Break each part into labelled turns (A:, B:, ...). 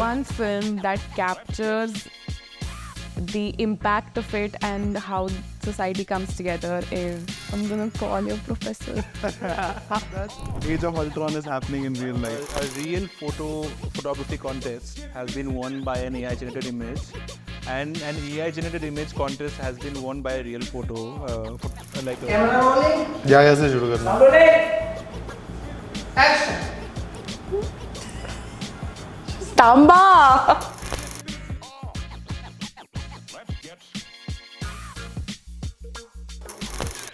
A: one film that captures the impact of it and how society comes together is, I'm gonna call your professor.
B: Age of Ultron is happening in real life.
C: A real photography contest has been won by an AI generated image, and an AI generated image contest has been won by a real photo.
D: Camera rolling.
B: Yeah, से शुरू करना.
D: Sound rolling. Action.
A: Tamba!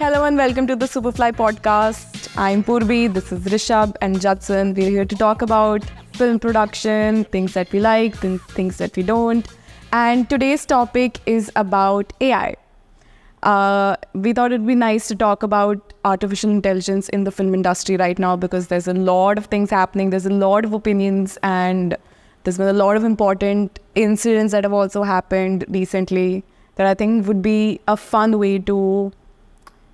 A: Hello and welcome to the Superfly podcast. I'm Poorabi, this is Rishabh and Judson. We're here to talk about film production, things that we like, things that we don't. And today's topic is about AI. We thought it'd be nice to talk about artificial intelligence in the film industry right now because there's a lot of things happening, there's a lot of opinions, and there's been a lot of important incidents that have also happened recently that I think would be a fun way to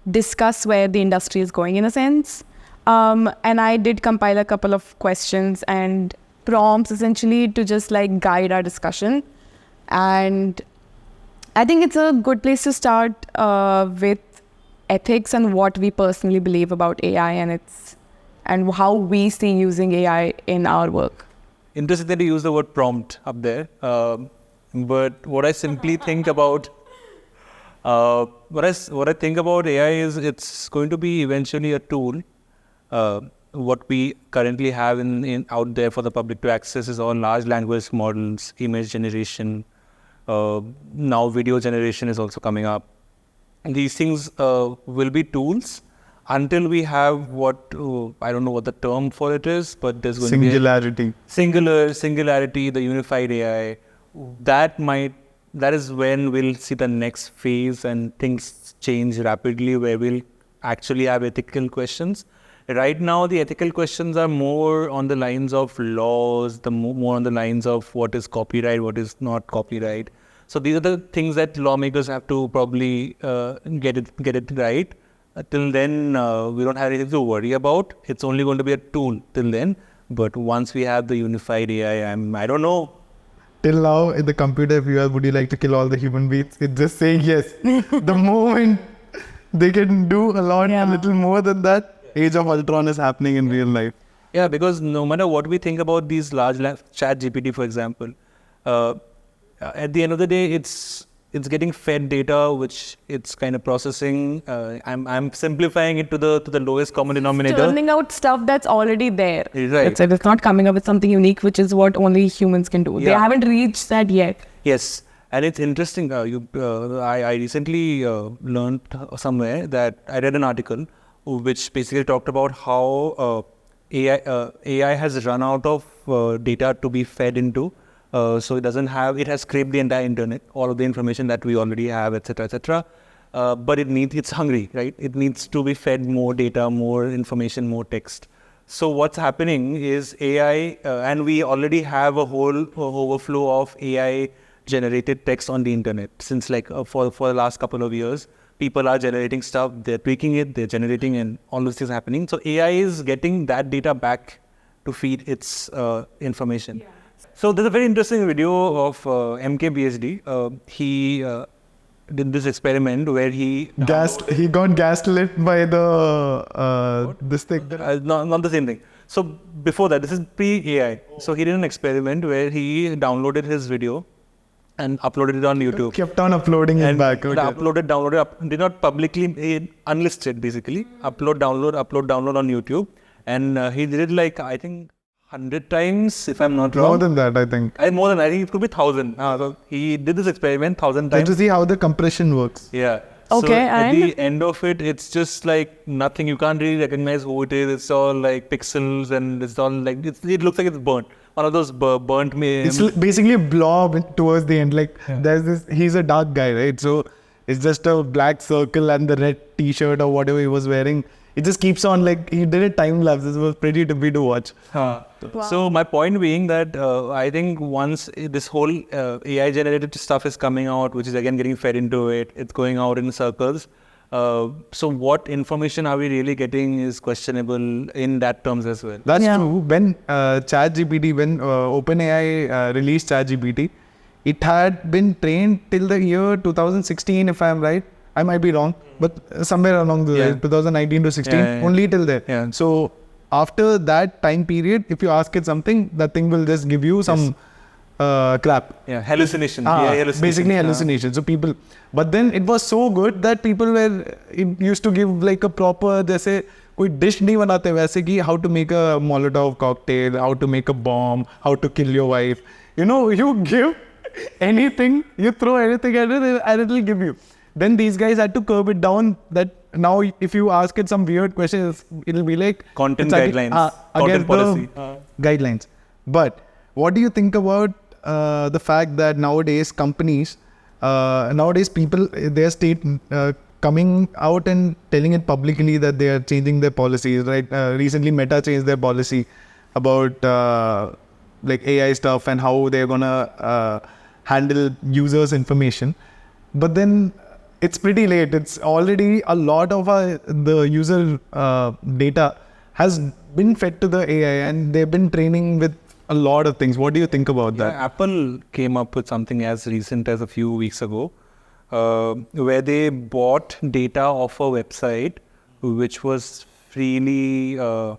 A: discuss where the industry is going in a sense. And I did compile a couple of questions and prompts essentially to just like guide our discussion. And I think it's a good place to start with ethics and what we personally believe about AI and how we see using AI in our work.
C: Interesting that you use the word prompt up there. But what I simply think about what I think about AI is it's going to be eventually a tool. What we currently have in out there for the public to access is all large language models, image generation. Now video generation is also coming up. And these things will be tools until we have what I don't know what the term for it is, but there's going to be singularity, the unified AI. That is when we'll see the next phase and things change rapidly, where we'll actually have ethical questions. Right now, the ethical questions are more on the lines of laws, more on the lines of what is copyright, what is not copyright. So these are the things that lawmakers have to probably get it right. Till then, we don't have anything to worry about. It's only going to be a tool till then. But once we have the unified AI, I don't know.
B: Till now, in the computer, if you are, would you like to kill all the human beings? It's just saying yes. The moment they can do a little more than that, Age of Ultron is happening in real life.
C: Yeah, because no matter what we think about these large chat GPT, for example, at the end of the day, it's getting fed data, which it's kind of processing. I'm simplifying it to the lowest common denominator.
A: Turning out stuff that's already there.
C: Right.
A: It's not coming up with something unique, which is what only humans can do.
C: Yeah.
A: They haven't reached that yet.
C: Yes, and it's interesting. I recently learned somewhere that I read an article which basically talked about how AI has run out of data to be fed into. So it has scraped the entire internet, all of the information that we already have, etc., etc. But it's hungry, right? It needs to be fed more data, more information, more text. So what's happening is AI, and we already have a whole overflow of AI generated text on the internet since for the last couple of years. People are generating stuff, they're tweaking it, they're generating, and all those things happening. So AI is getting that data back to feed its information. Yeah. So there's a very interesting video of MKBHD. He did this experiment where he
B: got gaslit by the this thing.
C: Not the same thing. So before that, this is pre-AI. So he did an experiment where he downloaded his video and uploaded it on YouTube.
B: Kept on uploading it back. Okay.
C: Downloaded, did not publicly, unlisted basically. Upload, download on YouTube. And he did it I think 100 times, if I'm not wrong.
B: More than that, I think.
C: I think it could be 1,000. So he did this experiment 1,000 times.
B: To see how the compression works.
C: Yeah.
A: Okay,
C: so at the end of it, it's just nothing. You can't really recognize who it is. It's all pixels, and it's all it looks like it's burnt. One of those burnt
B: It's basically a blob towards the end. There's this, he's a dark guy, right? So it's just a black circle and the red t-shirt or whatever he was wearing. It just keeps on he did a time lapse. This was pretty trippy to watch.
A: Wow.
C: So my point being that I think once this whole AI generated stuff is coming out, which is again getting fed into it, it's going out in circles. So what information are we really getting is questionable in that terms as well.
B: That's
A: Yeah.
B: true. When ChatGPT, when OpenAI released ChatGPT, it had been trained till the year 2016, if I'm right. I might be wrong, but somewhere along the
C: Yeah.
B: 2019 to 16,
C: Yeah.
B: only till there.
C: Yeah.
B: So after that time period, if you ask it something, that thing will just give you some crap.
C: Yeah, hallucination. Hallucination.
B: Basically hallucination. So people, but then it was so good that people were, it used to give like a proper, जैसे कोई dish नहीं बनाते वैसे कि how to make a Molotov cocktail, how to make a bomb, how to kill your wife. You know, you give anything, you throw anything at it and it will give you. Then these guys had to curb it down that now if you ask it some weird questions, it'll be like
C: Content
B: it's
C: guidelines,
B: against
C: content policy.
B: the guidelines. But what do you think about the fact that nowadays companies, nowadays people, their state coming out and telling it publicly that they are changing their policies, right? Recently Meta changed their policy about like AI stuff and how they're gonna handle users' information. But then it's pretty late. It's already a lot of the user data has been fed to the AI and they've been training with a lot of things. What do you think about
C: Yeah,
B: that?
C: Apple came up with something as recent as a few weeks ago, where they bought data of a website which was freely. So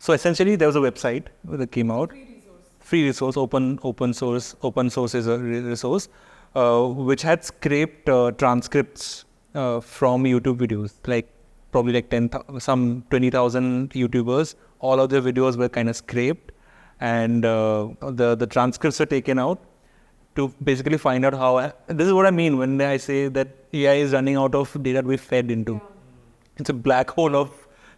C: essentially, there was a website that came out, free resource, open source. Open source is a resource which had scraped transcripts from YouTube videos, like probably like 20,000 YouTubers. All of their videos were kind of scraped, and the transcripts were taken out to basically find out how. This is what I mean when I say that AI is running out of data to be fed into. Yeah. It's a black hole of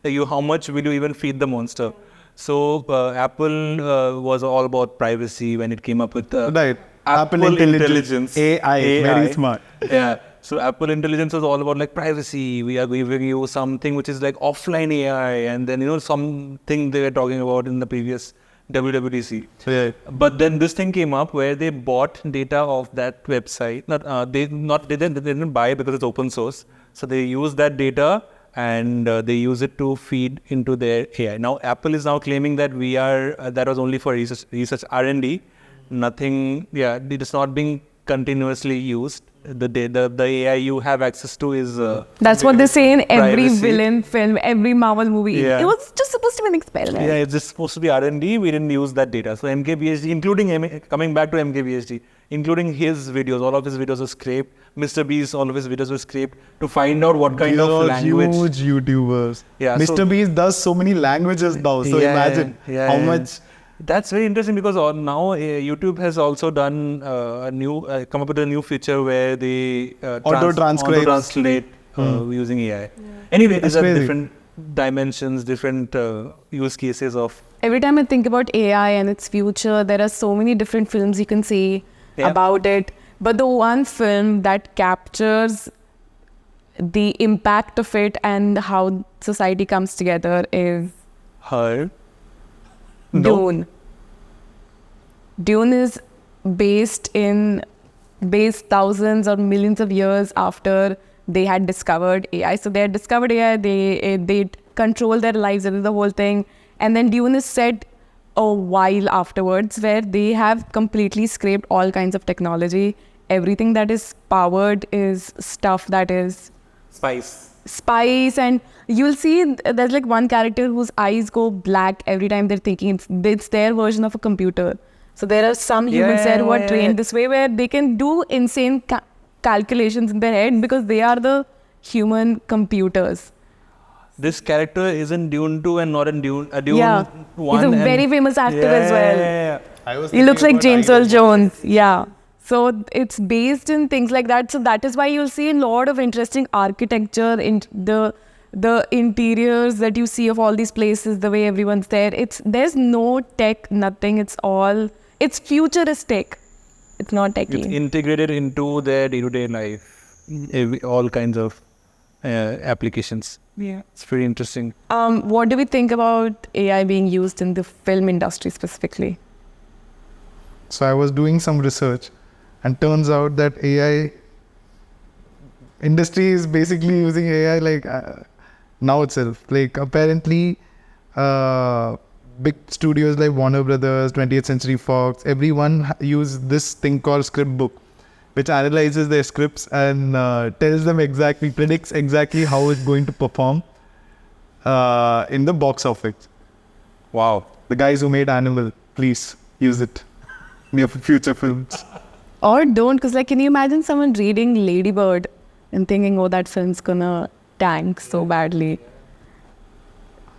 C: how much will you even feed the monster? So Apple was all about privacy when it came up with
B: Right.
C: Apple Intelligence.
B: AI, very smart.
C: Yeah. So Apple Intelligence was all about like privacy. We are giving you something which is like offline AI, and then something they were talking about in the previous WWDC.
B: Yeah.
C: But then this thing came up where they bought data of that website. They didn't buy it because it's open source. So they used that data and they use it to feed into their AI. Now Apple is now claiming that that was only for research R&D. Nothing. Yeah, it is not being continuously used. The AI you have access to is
A: That's what they say in every
C: privacy.
A: villain film, every Marvel movie.
C: Yeah.
A: It was just supposed to be an experiment.
C: Yeah, it's just supposed to be R&D. We didn't use that data. So MKBHD, including coming back to MKBHD, including his videos, all of his videos were scraped. Mr. Beast, all of his videos were scraped to find out what kind of language.
B: Huge YouTubers.
C: Yeah,
B: Mr. Beast does so many languages now. So imagine how much.
C: That's very interesting because now YouTube has also done come up with a new feature where they auto-translate using AI. Anyway, these are different dimensions, different use cases of.
A: Every time I think about AI and its future, there are so many different films you can see about it. But the one film that captures the impact of it and how society comes together is
C: Her.
A: Dune. Dune is based thousands or millions of years after they had discovered AI. So they had discovered AI, they control their lives and the whole thing. And then Dune is set a while afterwards where they have completely scraped all kinds of technology. Everything that is powered is stuff that is spice, and you'll see there's like one character whose eyes go black every time they're thinking. It's their version of a computer. So there are some humans there who are trained this way where they can do insane calculations in their head because they are the human computers.
C: This character is in Dune 2 and not in Dune 1.
A: He's a very famous actor as well.
C: Yeah.
A: He looks like James Earl Jones. Yeah. So it's based in things like that. So that is why you'll see a lot of interesting architecture in the interiors that you see of all these places, the way everyone's there. There's no tech, nothing. It's futuristic. It's not techy.
C: It's integrated into their day-to-day life. All kinds of applications. Yeah. It's pretty interesting.
A: What do we think about AI being used in the film industry specifically?
B: So I was doing some research and turns out that AI industry is basically using AI like now itself. Like apparently, big studios like Warner Brothers, 20th Century Fox, everyone use this thing called script book, which analyzes their scripts and tells them exactly, predicts exactly how it's going to perform in the box office.
C: Wow.
B: The guys who made Animal, please use it in your future films.
A: Or don't, because like, can you imagine someone reading Lady Bird and thinking, oh, that film's gonna tank so badly?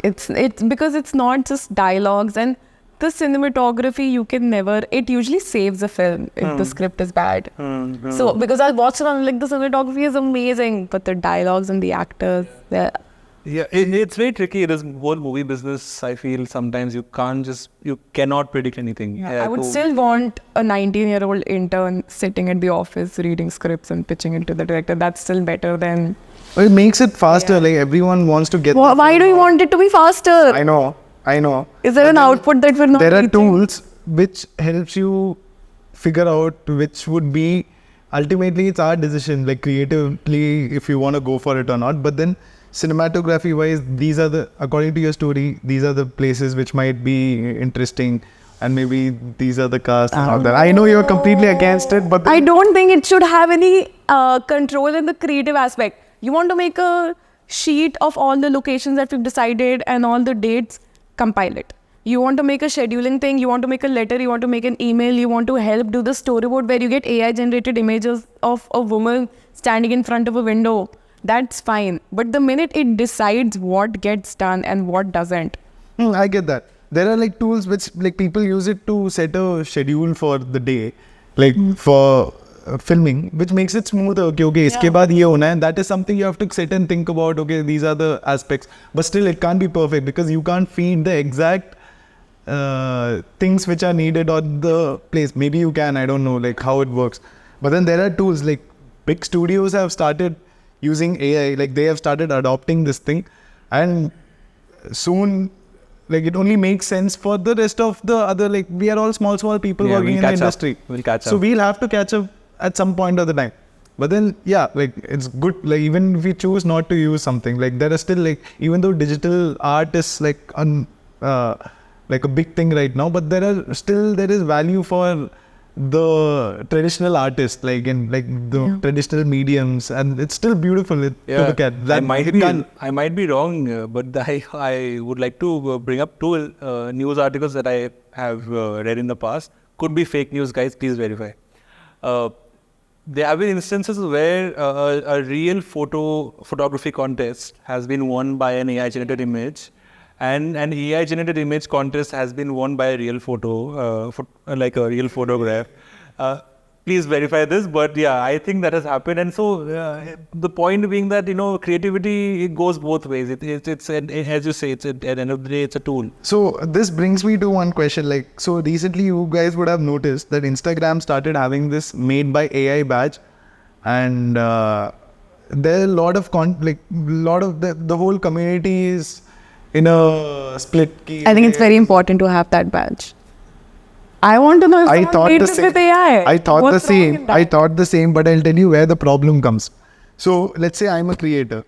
A: It's because it's not just dialogues, and the cinematography you can never. It usually saves a film if the script is bad. So because I watched it, I'm like, the cinematography is amazing, but the dialogues and the actors, they're
C: Yeah, it's very tricky. This whole movie business, I feel sometimes you cannot predict anything.
A: I would still want a 19-year-old intern sitting at the office reading scripts and pitching it to the director. That's still better than.
B: Well, it makes it faster. Like everyone wants to get.
A: Why do you want it to be faster?
B: I know.
A: Is there an output that we're not?
B: There are
A: reaching?
B: tools which helps you figure out which would be. Ultimately, it's our decision, like creatively, if you want to go for it or not. But then, cinematography wise, these are the, according to your story, these are the places which might be interesting, and maybe these are the casts and all that. I know you're completely against it, but
A: I don't think it should have any control in the creative aspect. You want to make a sheet of all the locations that we've decided and all the dates, compile it. You want to make a scheduling thing, you want to make a letter, you want to make an email, you want to help do the storyboard where you get AI generated images of a woman standing in front of a window. That's fine. But the minute it decides what gets done and what doesn't.
B: I get that. There are like tools which like people use it to set a schedule for the day, like for filming, which makes it smoother. Okay, iske baad ye hona hai, and that is something you have to sit and think about. Okay, these are the aspects, but still it can't be perfect because you can't feed the exact things which are needed on the place. Maybe you can, I don't know like how it works. But then there are tools like big studios have started using AI, like they have started adopting this thing, and soon like it only makes sense for the rest of the other, like we are all small people working in the industry.
C: We'll catch up.
B: So we'll have to catch up at some point of the time. But then like it's good, like even if we choose not to use something, like there are still like, even though digital art is like like a big thing right now, but there is value for the traditional artists, like in like the traditional mediums, and it's still beautiful to look at. That
C: I might be wrong, but I would like to bring up two news articles that I have read in the past. Could be fake news, guys. Please verify. There have been instances where a real photography contest has been won by an AI generated image, and an AI generated image contest has been won by a real photo, like a real photograph. Please verify this, but yeah, I think that has happened. And so the point being that, creativity, it goes both ways. It's as you say, at the end of the day, it's a tool.
B: So this brings me to one question. Like, so recently you guys would have noticed that Instagram started having this made by AI badge, and there are a lot of the whole community is in a split key.
A: I think it's very important to have that badge. I want to know if someone made this with AI.
B: I thought
A: What's
B: the
A: wrong
B: same.
A: in that?
B: I thought the same, but I'll tell you where the problem comes. So let's say I'm a creator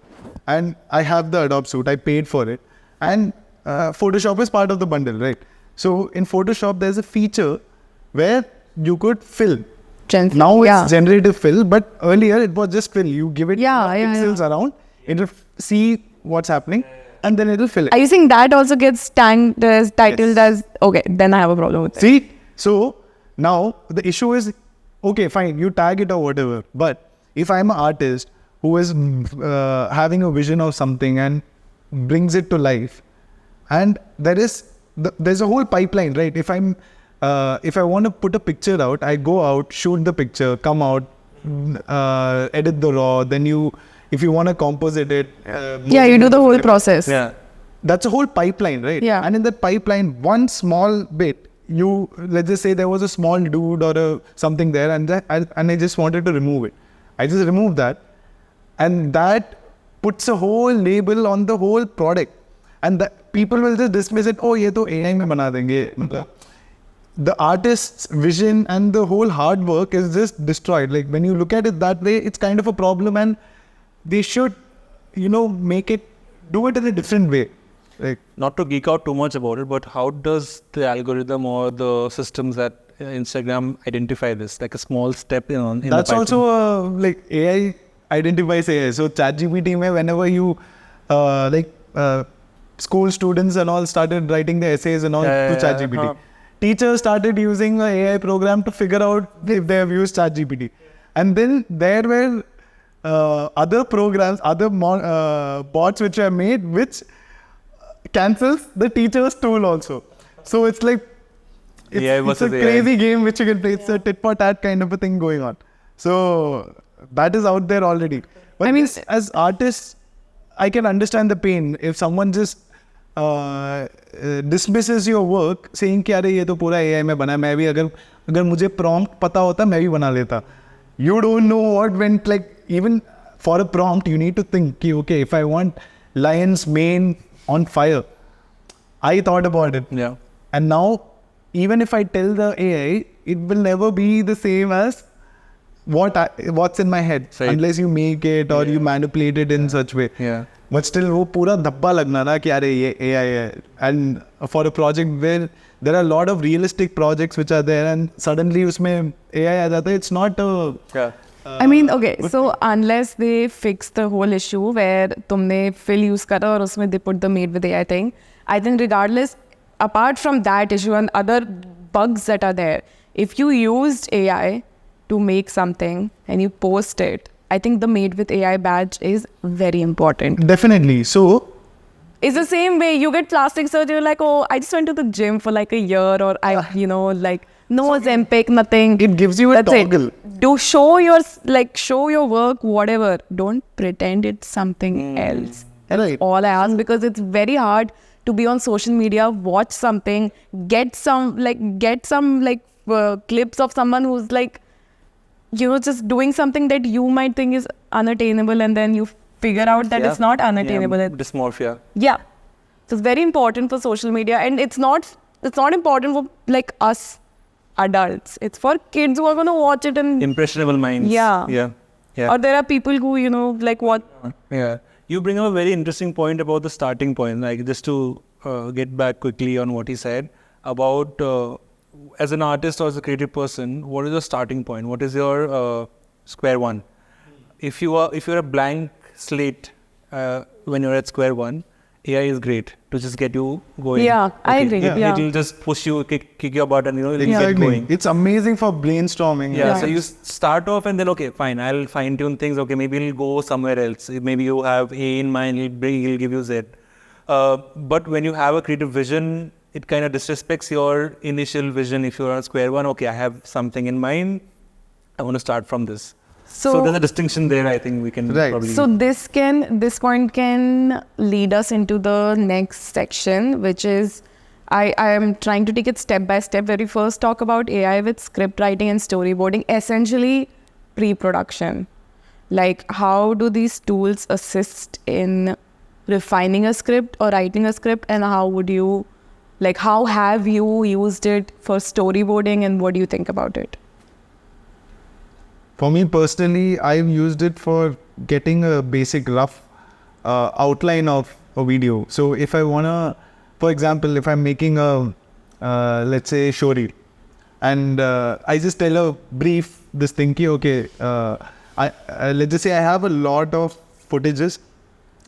B: and I have the Adobe suite. I paid for it, and Photoshop is part of the bundle, right? So in Photoshop, there's a feature where you could fill. Now it's generative fill, but earlier it was just fill. You give it pixels around, it'll see what's happening, and then it'll fill it.
A: Are you saying that also gets tagged as titled as, okay, then I have a problem with it.
B: See, so now the issue is, okay, fine, you tag it or whatever, but if I'm an artist who is having a vision of something and brings it to life, and there's a whole pipeline, right? If I want to put a picture out, I go out, shoot the picture, come out, edit the raw, then if you want to composite it,
A: you do the whole process.
C: Yeah,
B: that's a whole pipeline, right?
A: Yeah.
B: And in that pipeline, one small bit, let's just say there was a small dude or something there, and I just wanted to remove it. I just removed that, and that puts a whole label on the whole product, and that people will just dismiss it. Oh, ye to AI mein bana denge. the artist's vision and the whole hard work is just destroyed. Like when you look at it that way, it's kind of a problem, and they should, do it in a different way. Like,
C: not to geek out too much about it, but how does the algorithm or the systems at Instagram identify this? Like a small step in
B: that's
C: the
B: also like AI identifies AI. So ChatGPT, whenever you school students and all started writing the essays and all to ChatGPT. Teachers started using an AI program to figure out if they have used ChatGPT. And then there were other programs, bots which are made, which cancels the teacher's tool also. So it's like, it's a crazy game which you can play. It's a tit for tat kind of a thing going on. So that is out there already. But I mean, as artists, I can understand the pain. If someone just dismisses your work, saying कि अरे ये तो पूरा AI में बना है, मैं भी अगर मुझे prompt पता होता मैं भी बना लेता. You don't know what went, like even for a prompt you need to think कि okay, if I want lion's mane on fire, I thought about it.
C: Yeah.
B: And now even if I tell the AI, it will never be the same as what's in my head, right, unless you make it or you manipulate it in such way.
C: Yeah.
B: But still वो पूरा धब्बा लगना ना कि अरे ये AI है. And for a project where there are a lot of realistic projects which are there and suddenly उसमें AI आ जाता है, it's not a...
C: Yeah.
A: I mean, okay, so unless they fix the whole issue where तुमने fill use करा और उसमें they put the made with AI thing, I think regardless, apart from that issue and other bugs that are there, if you used AI to make something and you post it, I think the made with AI badge is very important.
B: Definitely. So
A: it's the same way you get plastic surgery, you're like, oh, I just went to the gym for like a year, or no Ozempic, nothing.
B: It gives you a toggle.
A: Do show your work, whatever. Don't pretend it's something else. That's
B: right.
A: all I ask, because it's very hard to be on social media, watch something, get some clips of someone who's just doing something that you might think is unattainable, and then you figure out that it's not unattainable.
C: Dysmorphia.
A: Yeah. So it's very important for social media, and it's not important for us adults. It's for kids who are going to watch it and...
C: Impressionable minds.
A: Yeah. Or there are people who, what...
C: Yeah. You bring up a very interesting point about the starting point. Like, just to get back quickly on what he said about as an artist or as a creative person, what is your starting point? What is your square one? If you're a blank slate when you're at square one, AI is great to just get you going.
A: Yeah, okay. I agree. Yeah.
C: It'll just push you, kick your butt, and it'll
B: exactly.
C: get going.
B: It's amazing for brainstorming.
C: Yeah, so you start off and then, okay, fine, I'll fine tune things. Okay, maybe it'll go somewhere else. Maybe you have A in mind, he'll give you Z. But when you have a creative vision, it kind of disrespects your initial vision. If you're on square one, okay, I have something in mind, I want to start from this. So there's a distinction there, I think we can probably...
A: So this point can lead us into the next section, which is, I am trying to take it step by step, where we first talk about AI with script writing and storyboarding, essentially pre-production. Like, how do these tools assist in refining a script or writing a script, and how have you used it for storyboarding, and what do you think about it?
B: For me personally, I've used it for getting a basic rough outline of a video. So if I wanna, for example, if I'm making a, let's say, show reel, and I just tell a brief, this thing, okay, let's just say I have a lot of footages,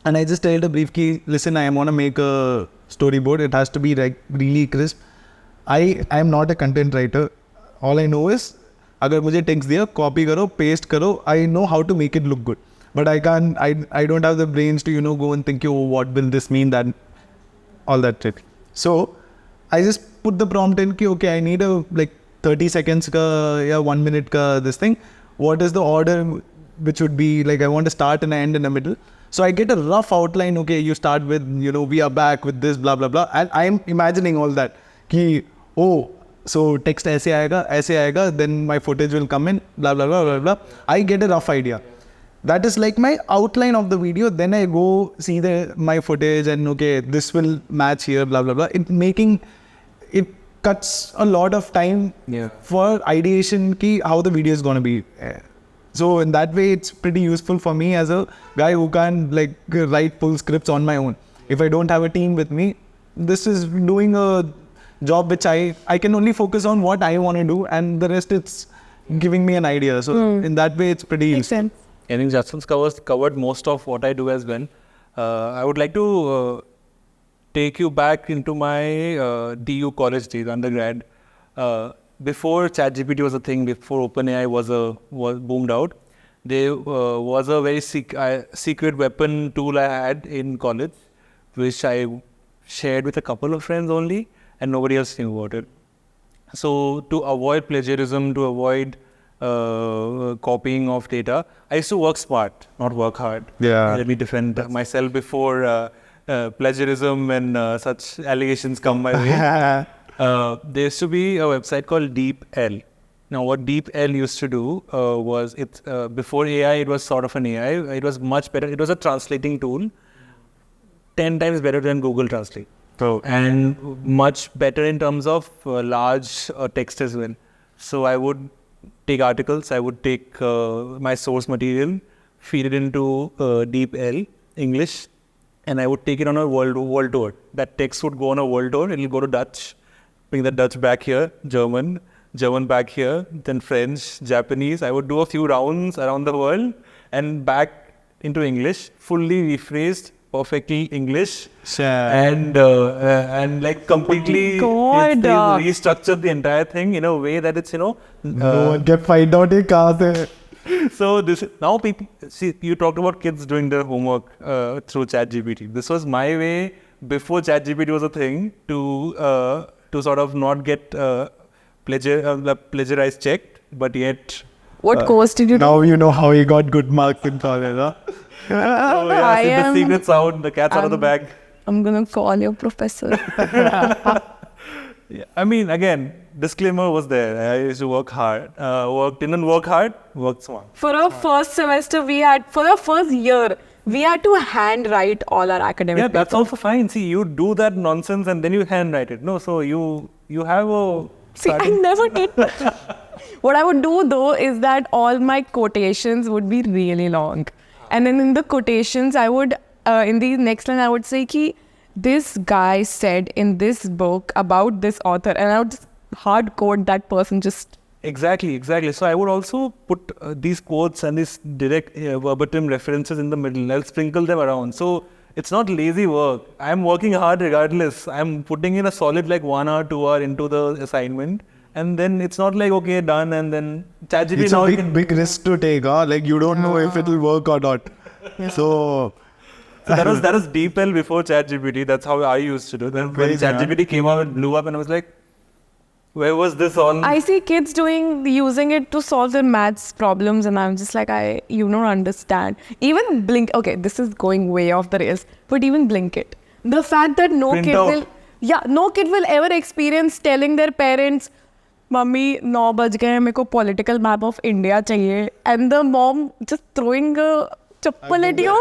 B: and I just tell the brief, listen, I want to make a storyboard. It has to be like really crisp. I am not a content writer. All I know is, अगर मुझे text दिया, copy करो, paste करो, I know how to make it look good. But I don't have the brains to, go and think, oh, what will this mean, that, all that shit. So, I just put the prompt in, okay, I need a 30 seconds ka, 1 minute ka, this thing. What is the order which would be, I want to start and end in the middle. So I get a rough outline, okay, you start with, we are back with this, blah, blah, blah. And I'm imagining all that. So text ऐसे आएगा, then my footage will come in, blah, blah, blah, blah, blah. I get a rough idea. That is like my outline of the video. Then I go see my footage and, okay, this will match here, blah, blah, blah. cuts a lot of time
C: Yeah.
B: for ideation ki how the video is going to be. So in that way, it's pretty useful for me as a guy who can like write full scripts on my own. If I don't have a team with me, this is doing a job which I can only focus on what I want to do, and the rest it's giving me an idea. So in that way, it's pretty
A: Makes
B: useful.
A: sense.
C: I think Judson's covered most of what I do as well. I would like to take you back into my DU college days, undergrad. Before ChatGPT was a thing, before OpenAI was boomed out, there was a very secret weapon tool I had in college, which I shared with a couple of friends only, and nobody else knew about it. So to avoid plagiarism, to avoid copying of data, I used to work smart, not work hard.
B: Yeah.
C: Let me defend myself before plagiarism and such allegations come my way. There used to be a website called DeepL. Now, what DeepL used to do was before AI, it was sort of an AI. It was much better. It was a translating tool, 10 times better than Google Translate.
B: So
C: And much better in terms of large text as well. So I would take articles, I would take my source material, feed it into DeepL English, and I would take it on a world tour. That text would go on a world tour. It will go to Dutch, bring the Dutch back here, German back here, then French, Japanese. I would do a few rounds around the world and back into English, fully rephrased, perfectly English, and like completely restructured the entire thing in a way that it's
B: no one can find out ye kahan se.
C: So this now people see, you talked about kids doing their homework through ChatGPT. This was my way before ChatGPT was a thing to sort of not get plagiarized checked, but yet.
A: What course did you do?
B: Now you know how he got good marks in college, huh?
C: Oh yeah, the secret's out, the cat's out of the bag.
A: I'm gonna call your professor.
C: Yeah, I mean, again, disclaimer was there. I used to work hard. Didn't work hard, worked smart.
A: For our first semester, for our first year, we had to handwrite all our academic
C: Yeah, that's
A: papers.
C: also fine. See, you do that nonsense and then you handwrite it. No, so you have a.
A: See, I never did that. What I would do though is that all my quotations would be really long. And then in the quotations, I would, in the next line, I would say ki, this guy said in this book about this author, and I would just hard code that person just.
C: Exactly. So I would also put these quotes and these direct verbatim references in the middle. I'll sprinkle them around. So it's not lazy work. I'm working hard regardless. I'm putting in a solid like 1 hour, 2 hour into the assignment. And then it's not like, okay, done, and then ChatGPT
B: It's
C: now
B: a
C: you can.
B: big risk to take, huh? Like you don't know if it'll work or not. So
C: that was DeepL before ChatGPT. That's how I used to do. Then when
B: Crazy, huh?
C: ChatGPT came out, it blew up, and I was like, where was this all?
A: I see kids using it to solve their maths problems, and I'm just like, you don't understand. Even Blink, okay, this is going way off the rails, but even Blinkit. The fact that no kid will ever experience telling their parents, Mummy, 9 baj gaye, meko political map of India chahiye, and the mom just throwing a chappal at you.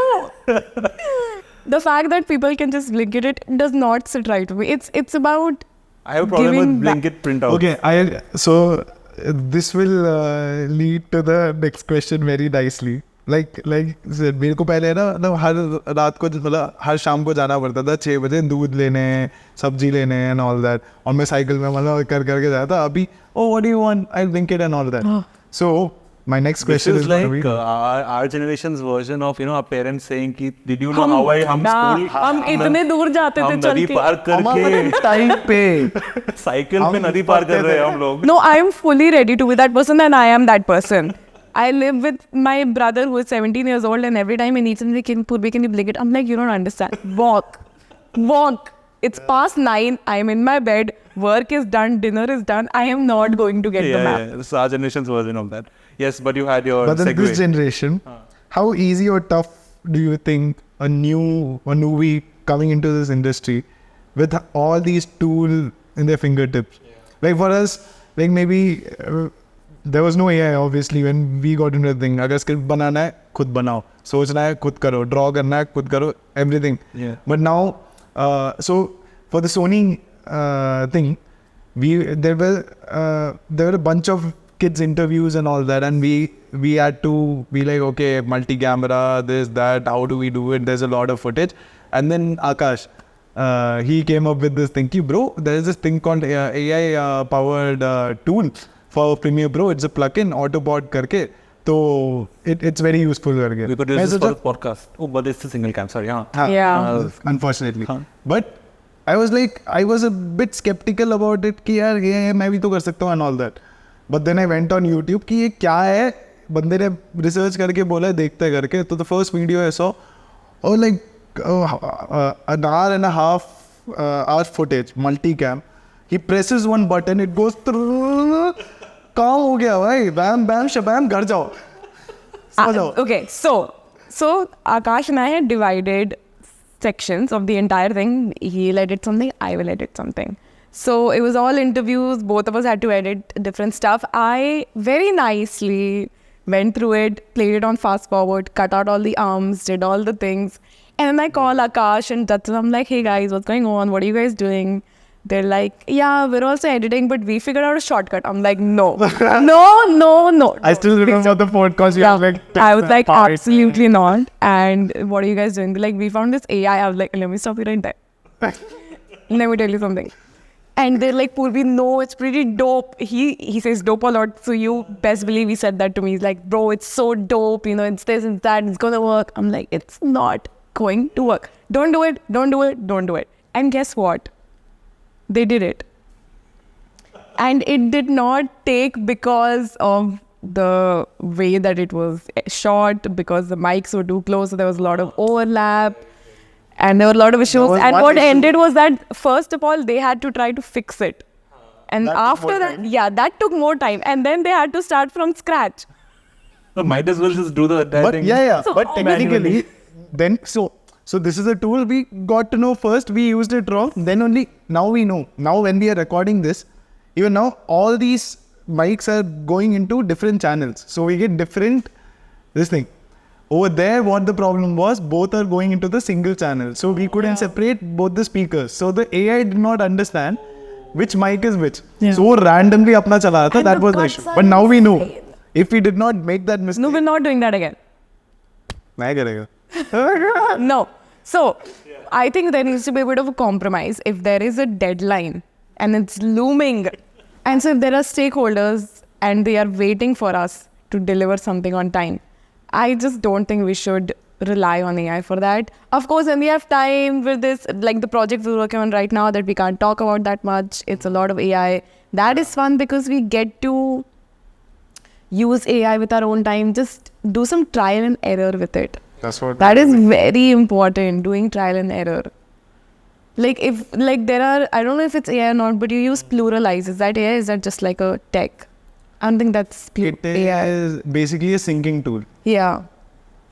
A: The fact that people can just Blinkit it does not sit right with me. It's about
C: I have a problem
A: giving
C: with Blinkit printout.
B: okay, so this will lead to the next question very nicely. Like मेरे को पहले ना हर रात को मतलब हर शाम को जाना पड़ता था 6 बजे दूध लेने, सब्जी लेने and all that. और मैं साइकिल में मतलब करके जाता था. अभी what do you want? I'll link it and all that. So my next
C: This
B: question
C: is
B: is
C: like
B: going to be,
C: our generation's version of our parents saying कि did you know how हम school
A: हम इतने दूर जाते थे
C: हम
A: चल
C: नदी
A: के.
C: पार करके
B: time पे
C: साइकिल पे नदी पार कर रहे हैं हम लोग.
A: No, I am fully ready to be that person, and I am that person. I live with my brother who is 17 years old, and every time he needs something, Purbi, can you blink it? I'm like, you don't understand. Walk. It's past 9. I'm in my bed. Work is done. Dinner is done. I am not going to get the map.
C: Yeah, this is our generation's version of that. Yes, but you had your
B: but then
C: segue.
B: this generation, how easy or tough do you think a newbie coming into this industry with all these tools in their fingertips? Like for us, like maybe there was no AI obviously when we got into the thing. अगर script बनाना है खुद बनाओ, सोचना है खुद करो, draw करना है खुद करो, everything.
C: Yeah.
B: But now, so for the Sony thing, there were a bunch of kids interviews and all that, and we had to be like, okay, multi-camera, this, that, how do we do it? There's a lot of footage. And then Akash, he came up with this thing, bro, there is this thing called AI powered tool for Premiere Pro. It's a plugin, Autobot karke. So it's very useful.
C: We could use this for the podcast. Oh, but it's a single cam, sorry.
A: Yeah.
B: Unfortunately. But I was a bit skeptical about it कि यार ये मैं भी तो कर सकता हूँ and all that. But then I went on YouTube कि ये क्या है, बंदे ने research करके बोला देखते करके. तो the first video I saw, like an hour and a half hours footage, multi-cam. He presses one button, it goes through. काम हो गया भाई, bam bam shabam, घर जाओ.
A: Okay, so Akash and I had divided sections of the entire thing. He'll edit something, I will edit something. So it was all interviews, both of us had to edit different stuff. I very nicely went through it, played it on fast forward, cut out all the arms, did all the things. And then I call Akash and Judson. I'm like, hey guys, what's going on? What are you guys doing? They're like, yeah, we're also editing, but we figured out a shortcut. I'm like, no.
B: I still remember the podcast.
A: I was like, absolutely not. And what are you guys doing? They're like, we found this AI. I was like, let me stop you right there. Let me tell you something. And they're like, Poorabi, no, it's pretty dope. He says dope a lot. So you best believe he said that to me. He's like, bro, it's so dope. You know, it's this, it's that. It's going to work. I'm like, it's not going to work. Don't do it. Don't do it. Don't do it. And guess what? They did it. And it did not take because of the way that it was shot, because the mics were too close, so there was a lot of overlap and there were a lot of issues. And what ended was that, first of all, they had to try to fix it. And after that, that took more time. And then they had to start from scratch.
C: So might as well just do the entire thing.
B: So, but technically, then, so this is a tool we got to know first, we used it wrong, then only, now we know. Now when we are recording this, even now, all these mics are going into different channels. So we get different, this thing. Over there, what the problem was, both are going into the single channel. So we couldn't separate both the speakers. So the AI did not understand which mic is which. So randomly apna chala tha, that was the issue. But now we know. If we did not make that mistake.
A: No, we're not doing that again.
B: Nahi karega.
A: No. So, I think there needs to be a bit of a compromise. If there is a deadline and it's looming, and so if there are stakeholders and they are waiting for us to deliver something on time, I just don't think we should rely on AI for that. Of course, when we have time with this, like the project we're working on right now that we can't talk about that much, it's a lot of AI. That is fun because we get to use AI with our own time, just do some trial and error with it. That is very important, doing trial and error. Like if, there are, I don't know if it's AI or not, but you use Pluralize. Is that AI? Is that just like a tech? I don't think that's
B: AI. It is basically a syncing tool.
A: Yeah.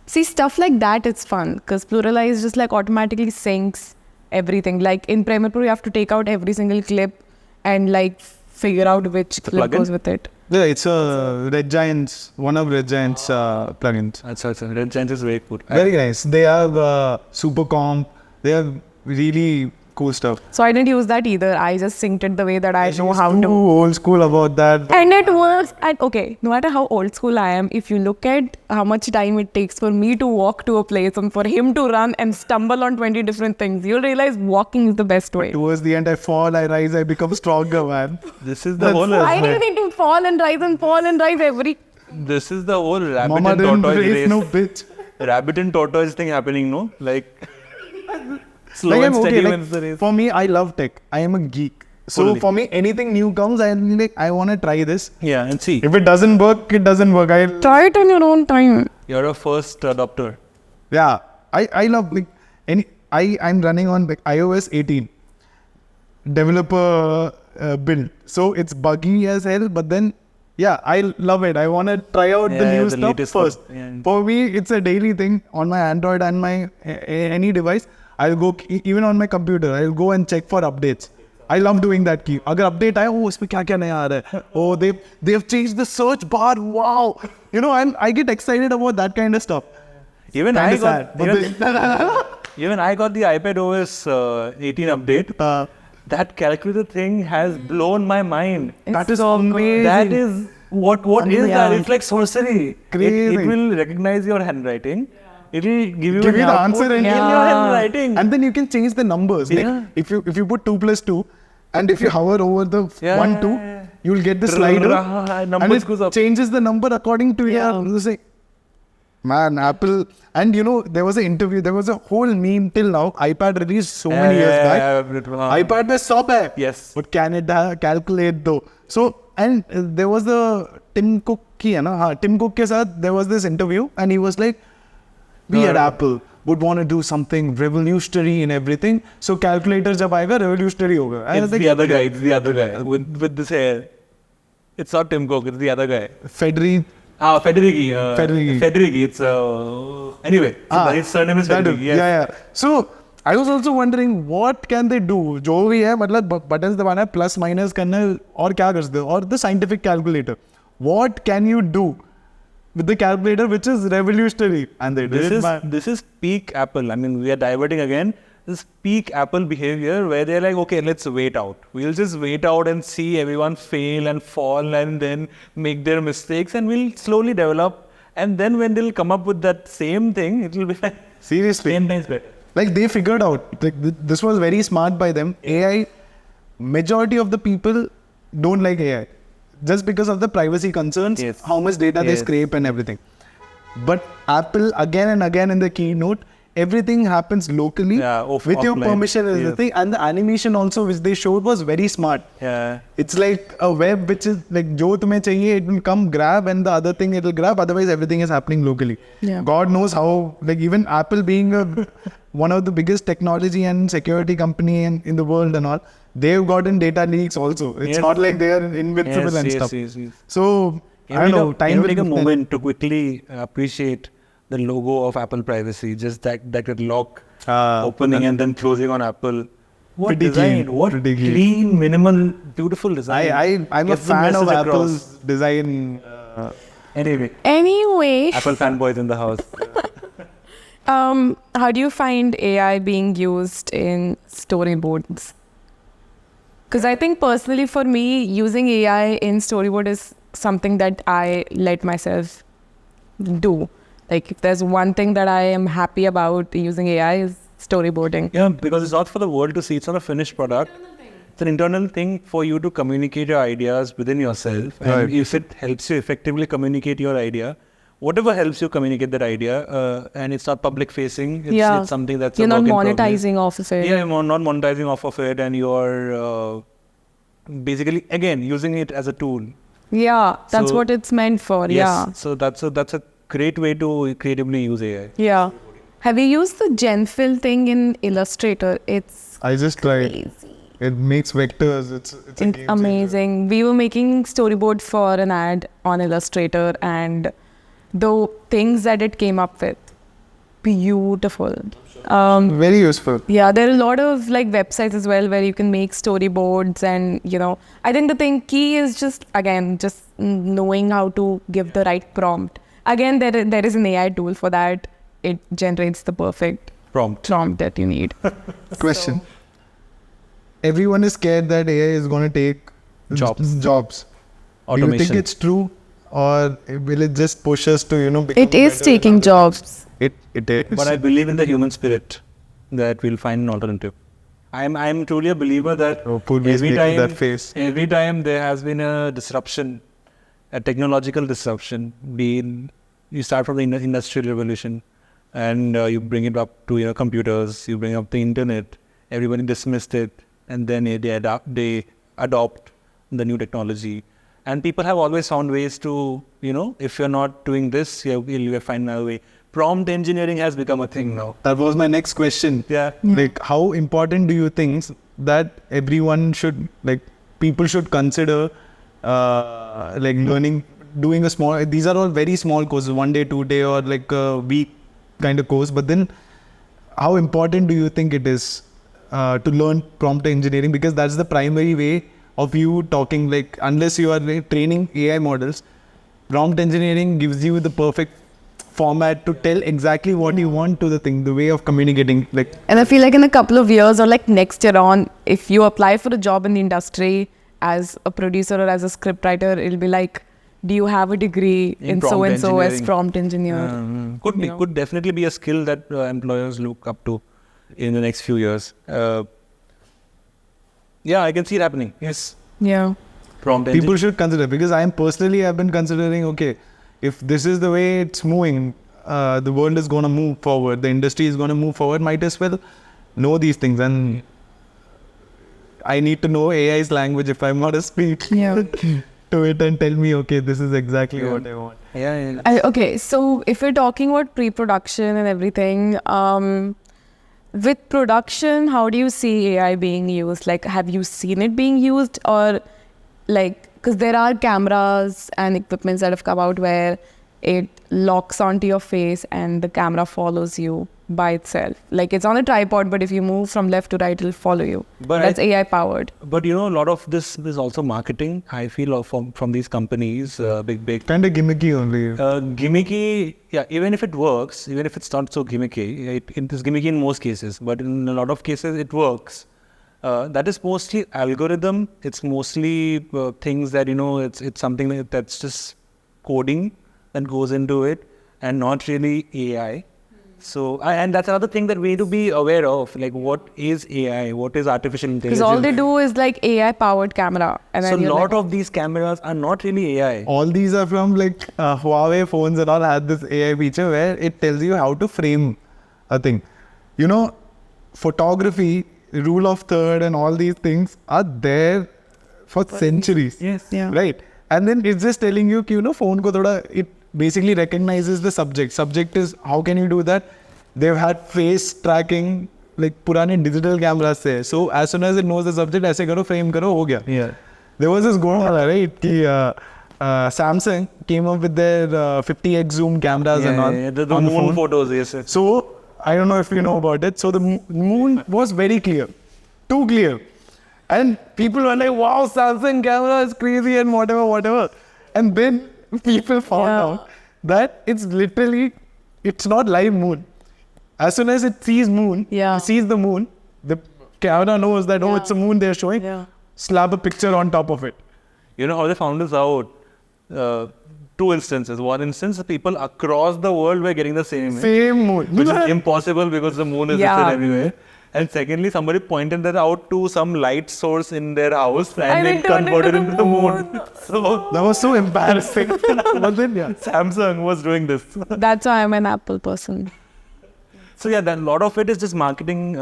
A: See, stuff like that, it's fun because Pluralize just like automatically syncs everything. Like in Premiere Pro, you have to take out every single clip and like figure out which clip goes with it.
B: Yeah, it's a Red Giant's, one of Red Giant's plugins.
C: That's Red Giant is very cool.
B: Very nice. They have super comp. They have really cool stuff.
A: So I didn't use that either. I just synced it the way that I know how
B: too
A: to.
B: Old school about that.
A: And it works. And okay, no matter how old school I am, if you look at how much time it takes for me to walk to a place and for him to run and stumble on 20 different things, you'll realize walking is the best way.
B: Towards the end, I fall, I rise, I become stronger, man.
C: This is the whole.
A: Why do you need to fall and rise every?
C: This is the whole rabbit
B: Mama
C: and
B: didn't
C: tortoise
B: race,
C: race.
B: no bitch.
C: Rabbit and tortoise thing happening, no? Like. Slow
B: Like
C: and
B: I'm
C: steady
B: okay,
C: wins the race.
B: for me, I love tech. I am a geek. So
C: Totally.
B: for me, anything new comes, I'm like, I want to try this.
C: Yeah, and see,
B: If it doesn't work, it doesn't work.
A: Try it on your own time.
C: you're a first adopter.
B: Yeah, I love like I'm running on like iOS 18 developer build. So it's buggy as hell, but then yeah, I love it. I want to try out the new stuff
C: latest
B: first.
C: stuff. Yeah.
B: For me, it's a daily thing on my Android and my any device. I'll go even on my computer. I'll go and check for updates. I love doing that. Ki agar update आया, oh इसमें क्या क्या नया आ रहा है? Oh they've changed the search bar. Wow, you know, I get excited about that kind of stuff.
C: Even I got
B: Sad, but
C: even I got the iPad OS 18 update. that calculator thing has blown my mind.
B: That is amazing.
C: That is what is
A: Yeah.
C: that? It's like sorcery.
B: Crazy.
C: It will recognize your handwriting. It will give you
B: Give you the
C: output
B: answer
C: in
B: and-
C: your handwriting.
B: And then you can change the numbers.
C: Yeah.
B: Like if you put 2 plus 2, and if you hover over the
C: Yeah,
B: 1 2,
C: yeah, yeah.
B: you will get the slider,
C: Numbers
B: and it
C: goes up.
B: changes the number according to
A: Yeah.
B: your. Say, man, Apple. And there was an interview. There was a whole meme till now. iPad released so many years back. iPad में सब है.
C: Yes.
B: But can it calculate though? So and there was the Tim Cook की है ना? हाँ, Tim Cook के साथ there was this interview, and he was like, we at Apple would want to do something revolutionary in everything. So calculator जब आएगा revolutionary होगा. And I
C: It's
B: was like,
C: the other guy. It's the other guy with this hair. It's not Tim Cook. It's the other guy. Federighi.
B: Federighi.
C: It's anyway. His surname is
B: that
C: Federighi.
B: is-
C: Yes.
B: Yeah. So I was also wondering what can they do? जो भी है मतलब buttons दबाना है, plus minus करना है, और क्या कर सकते हो? Or the scientific calculator. What can you do with the calculator which is revolutionary? And they did it.
C: This is peak Apple. I mean, we are diverting again. This is peak Apple behavior where they're like, okay, let's wait out. We'll just wait out and see everyone fail and fall and then make their mistakes, and we'll slowly develop. And then when they'll come up with that same thing, it will be like
B: Seriously.
C: 10 times better.
B: Like they figured out, like this was very smart by them. AI, majority of the people don't like AI just because of the privacy concerns,
C: Yes.
B: how much data they
C: Yes.
B: scrape and everything. But Apple again and again in the keynote, everything happens locally with your
C: offline.
B: permission is the
C: Yes.
B: thing. And the animation also which they showed was very smart.
C: Yeah.
B: It's like a web which is like jo tumhe chahiye, it will come grab, and the other thing it will grab. Otherwise everything is happening locally.
A: Yeah.
B: God knows how, like even Apple being one of the biggest technology and security company in the world and all, they've gotten data leaks also. It's
C: Yes.
B: not like they are invincible and stuff.
C: Yes.
B: So I don't know.
C: Can you
B: will
C: take a
B: tell.
C: moment to quickly appreciate the logo of Apple privacy? Just that lock opening and then closing on Apple. What
B: Pretty
C: design?
B: clean,
C: What
B: pretty clean.
C: clean, minimal, beautiful design.
B: I'm a
C: Gets the
B: fan of
C: message
B: Apple's
C: across.
B: design.
A: Anyway,
C: Apple fanboys in the house.
A: how do you find AI being used in storyboards? Because I think personally for me, using AI in storyboard is something that I let myself do. Like if there's one thing that I am happy about using AI is storyboarding.
C: Yeah, because it's not for the world to see. It's not a finished product. It's an internal thing for you to communicate your ideas within yourself. And
B: Right.
C: if it helps you effectively communicate your idea, whatever helps you communicate that idea, and it's not public facing, it's something that's
A: you're
C: a
A: not
C: work in progress.
A: monetizing off of it.
C: Yeah, you're not monetizing off of it, and you're basically again using it as a tool.
A: Yeah, that's
C: So-
A: what it's meant for.
C: Yes.
A: Yeah.
C: So that's a great way to creatively use AI.
A: Yeah. Have you used the GenFill thing in Illustrator? It's
B: I just tried.
A: crazy.
B: It makes vectors. It's a
A: It's
B: game changer.
A: amazing. We were making storyboard for an ad on Illustrator, and the things that it came up with, beautiful.
B: Very useful.
A: Yeah, there are a lot of like websites as well where you can make storyboards, and I think the key is just knowing how to give the right prompt. Again, there is an AI tool for that. It generates the perfect
C: Prompt.
A: that you need.
B: Question. Everyone is scared that AI is going to take
C: Jobs.
B: Do you think
C: Automation.
B: it's true, or will it just push us to become
A: It is
B: better
A: taking
B: in other-
A: jobs.
B: It is.
C: But I believe in the human spirit that we'll find an alternative. I'm truly a believer that
B: Purvi is making that face.
C: every time there has been a disruption, a technological disruption, you start from the industrial revolution, and you bring it up to computers, you bring up the internet. Everybody dismissed it, and then they adopt the new technology. And people have always found ways to, if you're not doing this, you'll find another way. Prompt engineering has become a thing now.
B: That was my next question.
C: Yeah.
B: Like, how important do you think that everyone should, people should consider, learning, doing a small, these are all very small courses, 1 day, 2 day, or like a week kind of course. But then how important do you think it is to learn prompt engineering? Because that's the primary way of you talking, unless you are training AI models, prompt engineering gives you the perfect format to tell exactly what you want to the thing, the way of communicating. Like,
A: And I feel like in a couple of years or like next year on, if you apply for a job in the industry as a producer or as a scriptwriter, it'll be like, do you have a degree in
C: prompt
A: so and so as
C: engineering.
A: prompt engineer?
C: Could be,
A: You know.
C: could definitely be a skill that employers look up to in the next few years. Yeah, I can see it happening. Yes,
A: Yeah.
C: prompt
B: people should consider, because I've been considering, okay, if this is the way it's moving, the world is going to move forward, the industry is going to move forward, might as well know these things. And I need to know AI's language if I'm not to speak
A: Yeah.
B: to it and tell me, okay, this is exactly
C: Yeah.
B: what I want.
C: Yeah.
A: Okay, so if we're talking about pre-production and everything, with production, how do you see AI being used? Like, have you seen it being used, or like, because there are cameras and equipments that have come out where it locks onto your face and the camera follows you by itself. Like, it's on a tripod, but if you move from left to right, it'll follow you.
C: But
A: That's AI powered.
C: But a lot of this is also marketing, I feel, from these companies, big.
B: Kind of gimmicky only.
C: Gimmicky, yeah, even if it works, even if it's not so gimmicky, it is gimmicky in most cases, but in a lot of cases it works. That is mostly algorithm. It's mostly things that, it's something that's just coding that goes into it and not really AI. So, and that's another thing that we need to be aware of. Like, what is AI? What is artificial intelligence?
A: Because all they do is like AI powered camera. And
C: So,
A: then
C: a
A: you're
C: lot
A: like,
C: of these cameras are not really AI.
B: All these are from like Huawei phones and all had this AI feature where it tells you how to frame a thing. Photography, rule of third and all these things are there for centuries.
C: Yes.
A: Yeah.
B: Right. And then it's just telling you, phone ko thoda, it basically recognizes the subject. Subject is, how can you do that? They've had face tracking, like purane digital cameras se. So as soon as it knows the subject, aise karo, frame karo, ho gaya.
C: Yeah.
B: There was this Gola, right? Samsung came up with their 50x zoom cameras and all.
C: The
B: on the
C: moon
B: phone.
C: photos, yes. Sir.
B: So, I don't know if you know about it. So, the moon was very clear. Too clear. And people were like, wow, Samsung camera is crazy and whatever. And then people found out that it's not live moon. As soon as it sees the moon, the camera knows that, it's a moon they're showing.
A: Yeah.
B: Slap a picture on top of it.
C: You know how they found this out? Two instances. One instance, the people across the world were getting the same image,
B: Same moon.
C: which is impossible because the moon is different
A: Yeah.
C: everywhere. And secondly, somebody pointed that out to some light source in their house and
A: it
C: it
A: turned
C: converted
A: into
C: into
A: the
C: the moon. So
B: That was so embarrassing. But then,
C: Samsung was doing this.
A: That's why I'm an Apple person.
C: So yeah, a lot of it is just marketing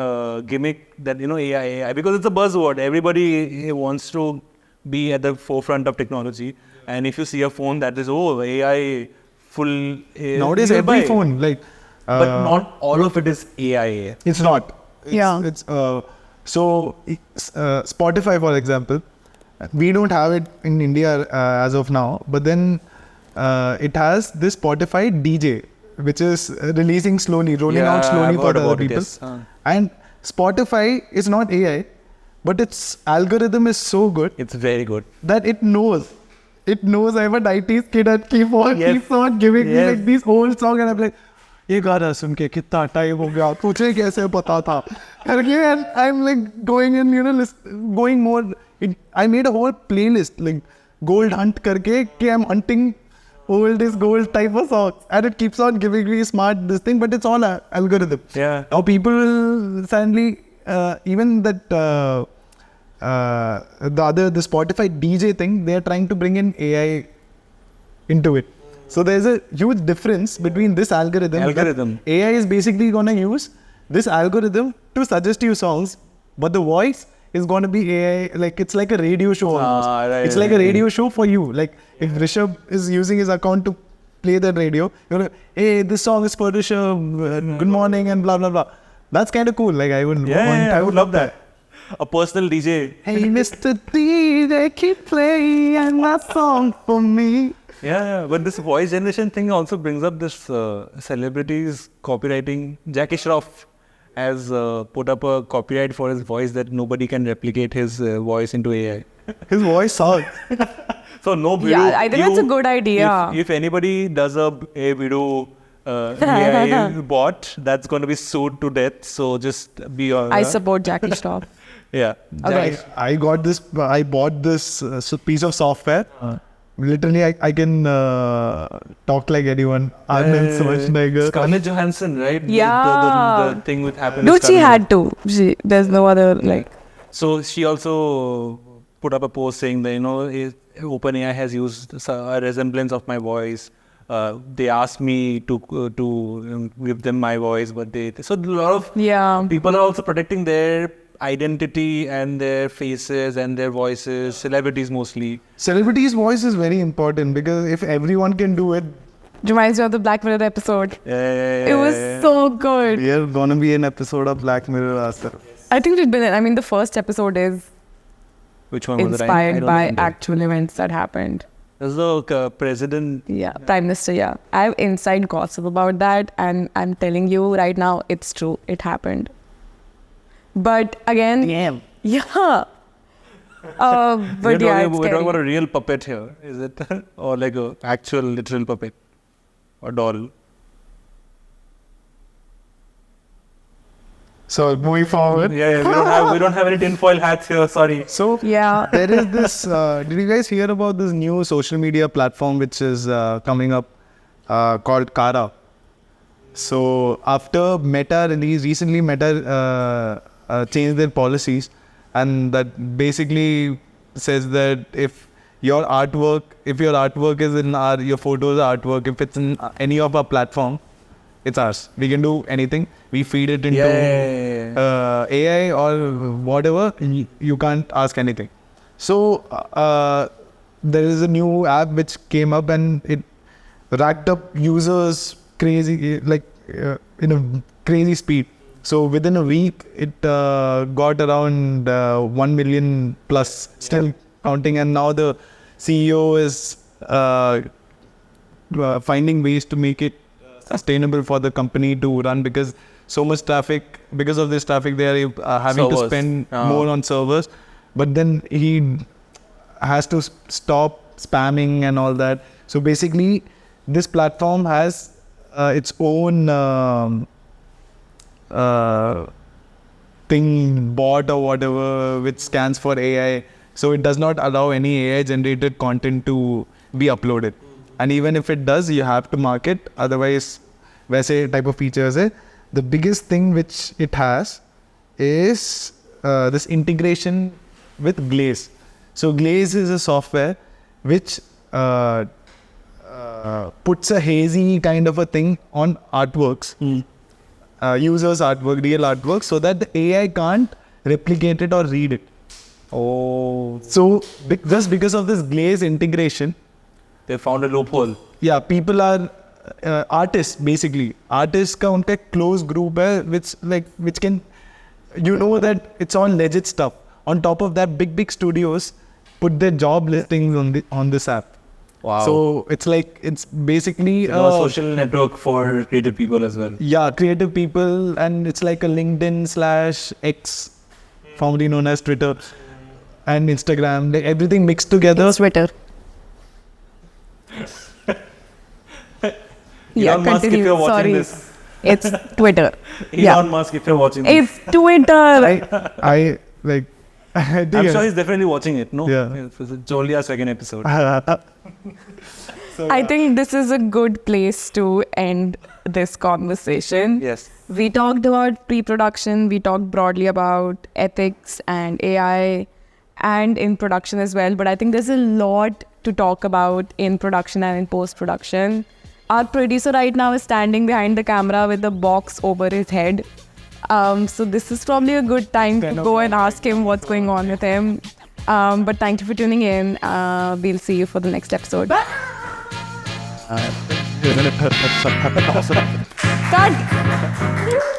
C: gimmick that, AI, because it's a buzzword. Everybody wants to be at the forefront of technology. And if you see a phone that is, AI full...
B: nowadays,
C: you'll
B: every
C: buy.
B: phone, like...
C: But not all of it is AI.
B: It's not.
A: Yeah.
B: Spotify, for example, we don't have it in India as of now, but then it has this Spotify DJ, which is releasing slowly, rolling out slowly for the other people. And Spotify is not AI, but its algorithm is so good
C: It's very good.
B: that it knows. It knows I'm a 90s kid and keeps
C: Yes.
B: on giving me
C: Yes.
B: like these old songs, and I'm like, ये गाना सुन के कितना time हो गया, तुझे कैसे पता था? And I'm like going in, going more. I made a whole playlist, like gold hunt करके, कि I'm hunting old is gold type of songs, and it keeps on giving me smart this thing, but it's all a algorithm.
C: Yeah.
B: Now people will suddenly, even that the Spotify DJ thing, they are trying to bring in AI into it. So there's a huge difference between this algorithm.
C: Algorithm.
B: AI is basically going to use this algorithm to suggest you songs, but the voice is going to be AI. Like, it's like a radio show almost.
C: Right,
B: It's like a radio show for you. Like, if Rishabh is using his account to play that radio, you're like, hey, this song is for Rishabh, good morning, and blah, blah, blah. That's kind of cool. Like, I would
C: I would love that. A personal DJ.
B: Hey, Mr. DJ, keep playing my song for me.
C: Yeah, but this voice generation thing also brings up this celebrities copywriting. Jackie Shroff has put up a copyright for his voice that nobody can replicate his voice into AI.
B: His voice sucks.
C: So no video.
A: Yeah, I think that's a good idea.
C: If anybody does a video AI bot that's going to be sued to death. So just be on.
A: I support Jackie Stop.
C: Yeah.
A: Okay.
B: I got this. I bought this piece of software. Literally, I can talk like anyone. Arnold Schwarzenegger.
C: Scarlett Johansson, right?
A: Yeah.
C: The thing with happened.
A: Dude, she had to. There's no other like.
C: So she also put up a post saying that OpenAI has used a resemblance of my voice. They asked me to give them my voice, but so a lot of people are also protecting their identity and their faces and their voices. Celebrities mostly.
B: Celebrities' voice is very important because if everyone can do it,
A: Reminds me of the Black Mirror episode.
C: It
A: It was so good.
B: we are gonna be an episode of Black Mirror ourselves.
A: I think we've been. I mean, the first episode is
C: Which one was it?
A: inspired by actual events that happened.
C: There's the president.
A: Yeah, Prime Minister. Yeah, I have inside gossip about that, and I'm telling you right now, it's true. It happened. But again, yeah. But
C: We're
A: yeah,
C: talking,
A: it's
C: we're talking
A: scary.
C: about a real puppet here, is it? Or like a actual literal puppet or doll?
B: So moving forward.
C: Yeah, we don't have any tinfoil hats here. Sorry.
B: So
A: Yeah.
B: there is this. Did you guys hear about this new social media platform which is coming up called Kara? So after Meta release, recently Meta changed their policies, and that basically says that if your artwork is in your photos are artwork, if it's in any of our platform, it's ours. We can do anything. We feed it into AI or whatever. You can't ask anything. So there is a new app which came up and it racked up users crazy in a crazy speed. So within a week, it got around 1 million plus, still counting. And now the CEO is finding ways to make it sustainable for the company to run because so much traffic. Because of this traffic, they are having to spend more on servers. But then he has to stop spamming and all that. So basically, this platform has its own thing, bot or whatever, which scans for AI. So it does not allow any AI generated content to be uploaded. And even if it does, you have to mark it. Otherwise, वैसे type of features है. The biggest thing which it has is this integration with Glaze. So Glaze is a software which puts a hazy kind of a thing on artworks, users' artwork, real artwork, so that the AI can't replicate it or read it.
C: Oh.
B: So just because of this Glaze integration,
C: They found a loophole.
B: yeah, people are artists basically. Artists का उनका close group है which can, that it's all legit stuff. On top of that, big studios put their job listings on this app.
C: Wow.
B: So it's basically
C: a social network for creative people as well.
B: Yeah, creative people, and it's like a LinkedIn/X, formerly known as Twitter, and Instagram. Everything mixed together.
A: It's Twitter.
C: Elon Musk, if you're watching
A: Sorry.
C: this.
A: It's Twitter.
C: Elon Musk, if you're watching this.
A: It's Twitter.
B: I like.
C: I'm sure he's definitely watching it, no?
B: Yeah.
C: It's only our second episode.
B: So,
A: I think this is a good place to end this conversation.
C: Yes.
A: We talked about pre-production, we talked broadly about ethics and AI and in production as well, but I think there's a lot to talk about in production and in post-production. Our producer right now is standing behind the camera with a box over his head. So this is probably a good time to go and ask him what's going on with him. But thank you for tuning in. We'll see you for the next episode. Cut!